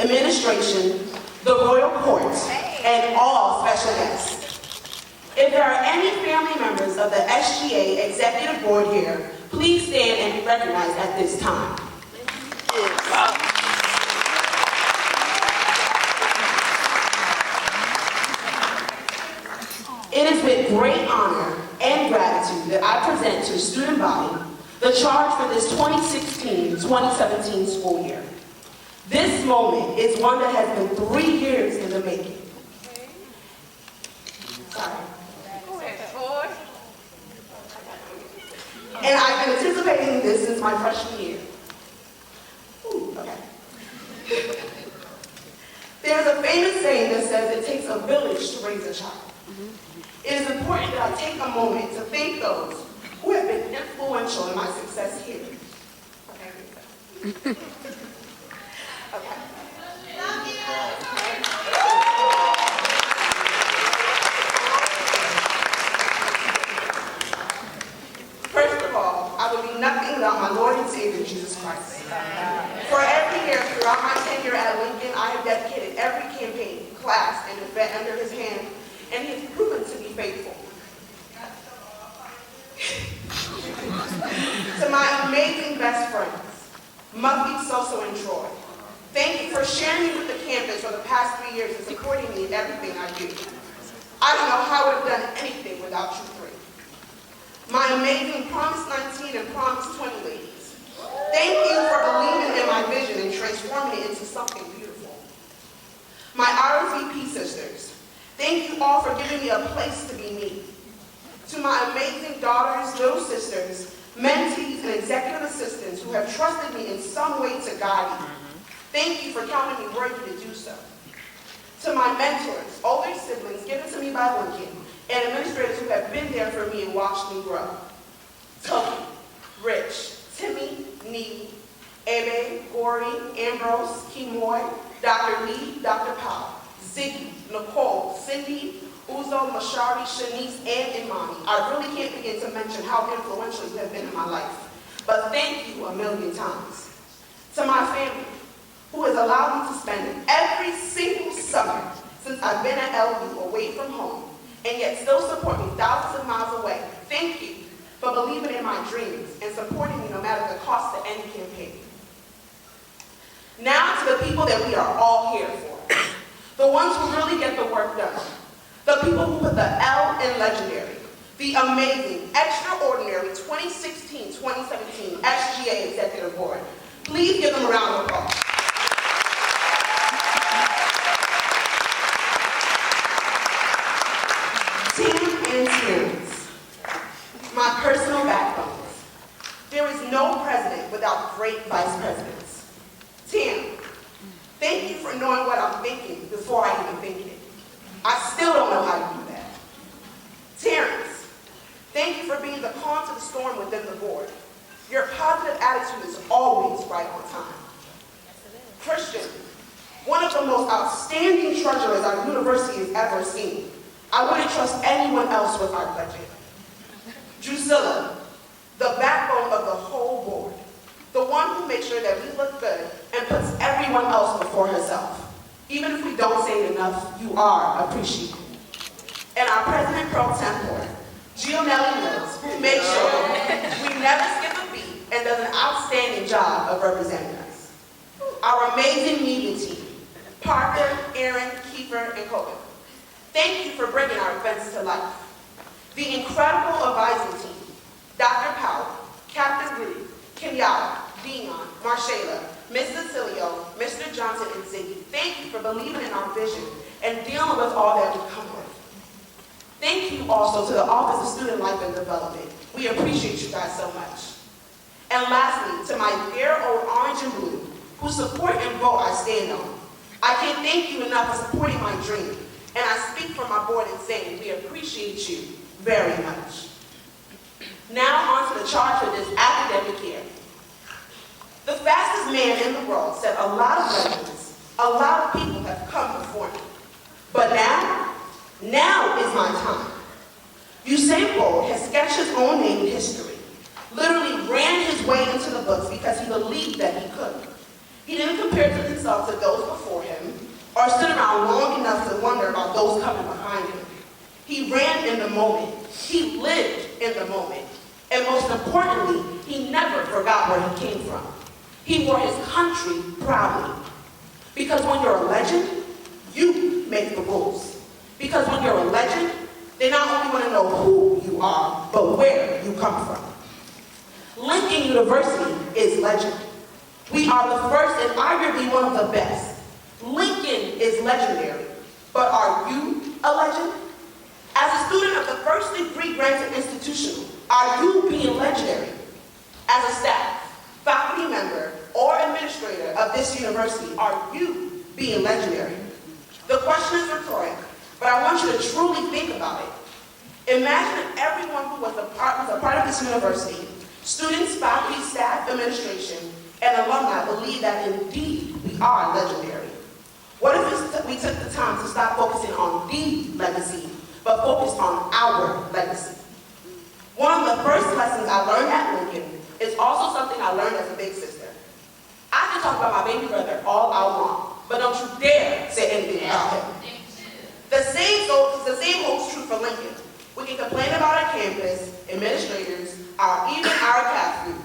administration, the royal court, and all special guests. If there are any family members of the SGA Executive Board here, please stand and be recognized at this time. It is with great honor and gratitude that I present to the student body the charge for this 2016-2017 school year. This moment is one that has been 3 years in the making. Sorry. And I've been anticipating this since my freshman year. Ooh, okay. There's a famous saying that says it takes a village to raise a child. It is important that I take a moment to thank those who have been influential in my success here. Okay. Okay. First of all, I would be nothing without my Lord and Savior, Jesus Christ. For every year throughout my tenure at Lincoln, I have dedicated every campaign, class, and event under his hand, and he has proven to be faithful. To my amazing best friends, Muffy, Soso, and Troy, thank you for sharing me with the campus for the past 3 years and supporting me in everything I do. I don't know how I would have done anything without you three. My amazing Promise 19 and Promise 20 ladies, thank you for believing in my vision and transforming it into something beautiful. My RSVP sisters, thank you all for giving me a place to be me. To my amazing daughters, little sisters, mentees, and executive assistants who have trusted me in some way to guide me, thank you for counting me worthy to do so. To my mentors, older siblings given to me by Lincoln, and administrators who have been there for me and watched me grow. Toki, Rich, Timmy, Nee, Ebe, Gori, Ambrose, Kimoy, Dr. Lee, Dr. Powell, Ziggy, Nicole, Cindy, Uzo, Mashari, Shanice, and Imani. I really can't begin to mention how influential you have been in my life, but thank you a million times. To my family, who has allowed me to spend every single summer since I've been at LU away from home, and yet still support me thousands of miles away, thank you for believing in my dreams and supporting me no matter the cost to any campaign. Now to the people that we are all here for, the ones who really get the work done, the people who put the L in legendary, the amazing, extraordinary 2016-2017 SGA Executive Board. Please give them a round of applause. My personal backbones. There is no president without great vice presidents. Tim, thank you for knowing what I'm thinking before I even think it. I still don't know how to do that. Terrence, thank you for being the calm to the storm within the board. Your positive attitude is always right on time. Christian, one of the most outstanding treasurers our university has ever seen. I wouldn't trust anyone else with our budget. Drusilla, the backbone of the whole board, the one who makes sure that we look good and puts everyone else before herself. Even if we don't say it enough, you are appreciated. And our President Pro Tempore, Gionelli Mills, who makes sure we never skip a beat and does an outstanding job of representing us. Our amazing media team, Parker, Aaron, Kiefer, and Kobe. Thank you for bringing our events to life. The incredible advising team, Dr. Powell, Captain Rudy, Kenyatta, Dion, Marshayla, Ms. Cecilio, Mr. Johnson, and Ziggy. Thank you for believing in our vision and dealing with all that we come with. Thank you also to the Office of Student Life and Development. We appreciate you guys so much. And lastly, to my dear old orange and blue, who support and vote I stand on. I can't thank you enough for supporting my dream. And I speak for my board in saying we appreciate you very much. Now on to the charge for this academic year. The fastest man in the world said a lot of legends, a lot of people have come before me. But now is my time. Usain Bolt has sketched his own name in history, literally ran his way into the books because he believed that he could. He didn't compare himself to those before him. moment. He lived in the moment. And most importantly, he never forgot where he came from. He wore his country proudly. Because when you're a legend, you make the rules. Because when you're a legend, they not only want to know who you are, but where you come from. Lincoln University is legend. We are the first and arguably one of the best. Lincoln is legendary. But are you a legend? As a student of the first degree granted institution, are you being legendary? As a staff, faculty member, or administrator of this university, are you being legendary? The question is rhetorical, but I want you to truly think about it. Imagine if everyone who was a part of this university, students, faculty, staff, administration, and alumni believe that indeed we are legendary. What if we took the time to stop focusing on the legacy, but focus on our legacy? One of the first lessons I learned at Lincoln is also something I learned as a big sister. I can talk about my baby brother all I want, but don't you dare say anything about him. The same holds true for Lincoln. We can complain about our campus, administrators, even our cat food.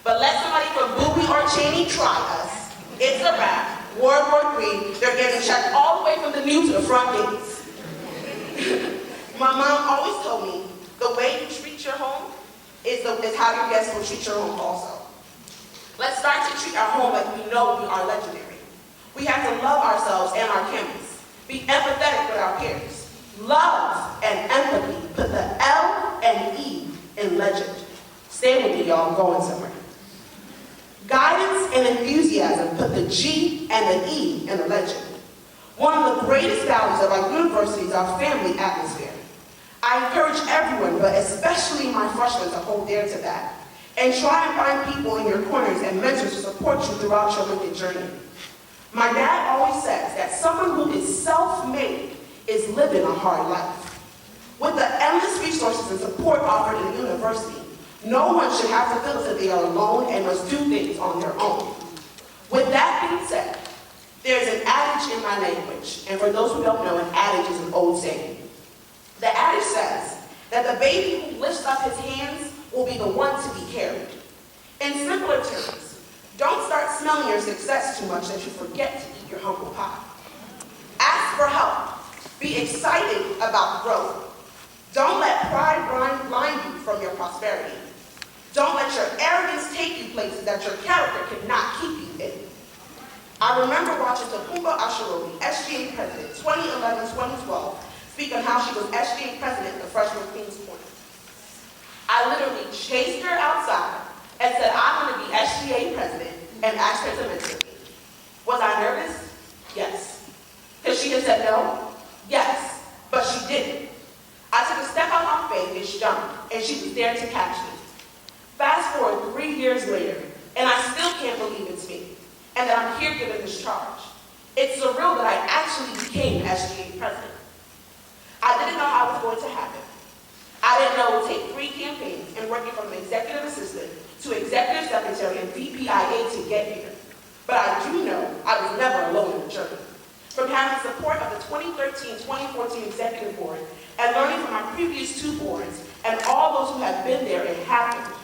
But let somebody from Bowie or Cheney try us. It's a wrap. World War III, they're getting checked all the way from the new to the front gates. My mom always told me, the way you treat your home is how your guests will treat your home also. Let's start to treat our home like we know we are legendary. We have to love ourselves and our campus. Be empathetic with our peers. Love and empathy. Put the L and E in legend. Stay with me, y'all. I'm going somewhere. Guidance and enthusiasm. Put the G and the E in the legend. One of the greatest values of our university is our family atmosphere. I encourage everyone, but especially my freshmen, to hold dear to that. And try and find people in your corners and mentors to support you throughout your Lincoln journey. My dad always says that someone who is self-made is living a hard life. With the endless resources and support offered in the university, no one should have to feel as if they are alone and must do things on their own. With that being said, there's an adage in my language, and for those who don't know, an adage is an old saying. The adage says that the baby who lifts up his hands will be the one to be carried. In simpler terms, don't start smelling your success too much that you forget to eat your humble pie. Ask for help. Be excited about growth. Don't let pride blind you from your prosperity. Don't let your arrogance take you places that your character cannot keep you in. I remember watching Tokumbo Ashirobi, SGA President, 2011-2012, speak on how she was SGA President of the freshman Queen's Corner. I literally chased her outside and said, I'm going to be SGA President, and asked her to mentor me. Was I nervous? Yes. Because she had said no? Yes. But she didn't. I took a step out on faith and she jumped, and she was there to catch me. Fast forward 3 years later, and I still can't believe it's me, and that I'm here given this charge. It's surreal that I actually became SGA President. I didn't know how it was going to happen. I didn't know it would take 3 campaigns and working from executive assistant to executive secretary and VPIA to get here. But I do know I was never alone in the journey. From having support of the 2013-2014 executive board and learning from my previous 2 boards and all those who have been there, it happened.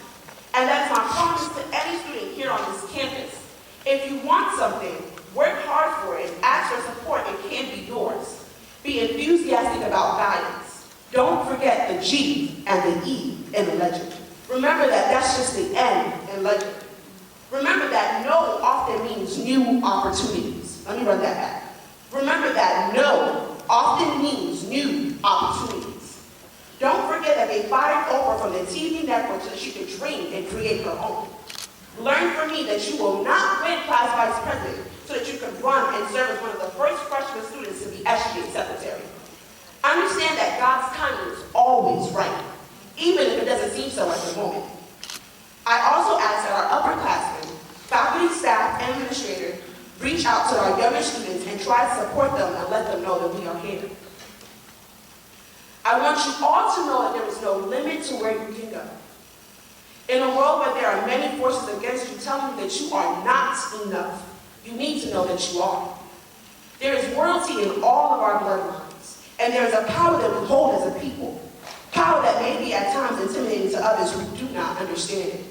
And that is my promise to any student here on this campus. If you want something, work hard for it, ask for support, it can be yours. Be enthusiastic about guidance. Don't forget the G and the E in the legend. Remember that that's just the N in legend. Remember that no often means new opportunities. Let me run that back. Remember that no often means new opportunities. Don't forget that they fired Oprah from the TV network so that she could dream and create her own. Learn from me that you will not win class vice president so that you can run and serve as one of the first freshman students to be SGA secretary. Understand that God's timing is always right, even if it doesn't seem so at the moment. I also ask that our upperclassmen, faculty, staff, and administrators reach out to our younger students and try to support them and let them know that we are here. I want you all to know that there is no limit to where you can go. In a world where there are many forces against you telling you that you are not enough, you need to know that you are. There is royalty in all of our bloodlines, and there is a power that we hold as a people. power that may be at times intimidating to others who do not understand it.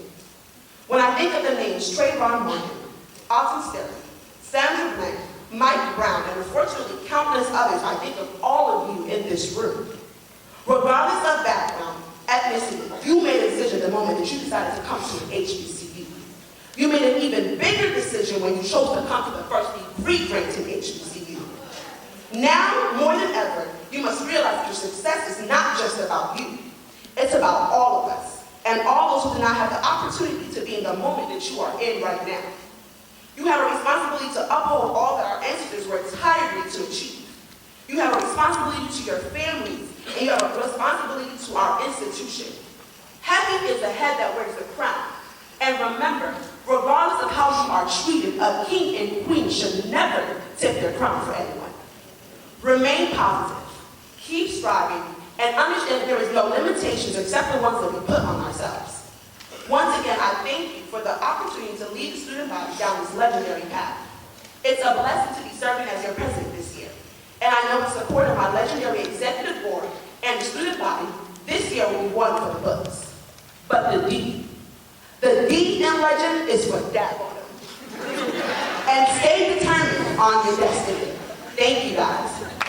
When I think of the names Trayvon Martin, Alton Sterling, Sandra Blank, Mike Brown, and unfortunately countless others, I think of all of you in this room. Regardless of background, ethnicity, you made a decision the moment that you decided to come to an HBCU. You made an even bigger decision when you chose to come to the first degree granting HBCU. Now, more than ever, you must realize that your success is not just about you. It's about all of us, and all those who do not have the opportunity to be in the moment that you are in right now. You have a responsibility to uphold all that our ancestors were tirelessly to achieve. You have a responsibility to your families, and you have a responsibility to our institution. Happy is the head that wears the crown. And remember, regardless of how you are treated, a king and queen should never tip their crown for anyone. Remain positive, keep striving, and understand that there is no limitations except the ones that we put on ourselves. Once again, I thank you for the opportunity to lead the student body down this legendary path. It's a blessing to be serving as your president this year. And I know the support of my legendary executive board and the student body, this year will be one for the books. But the D in legend is for dab on them. And stay determined on your destiny. Thank you guys.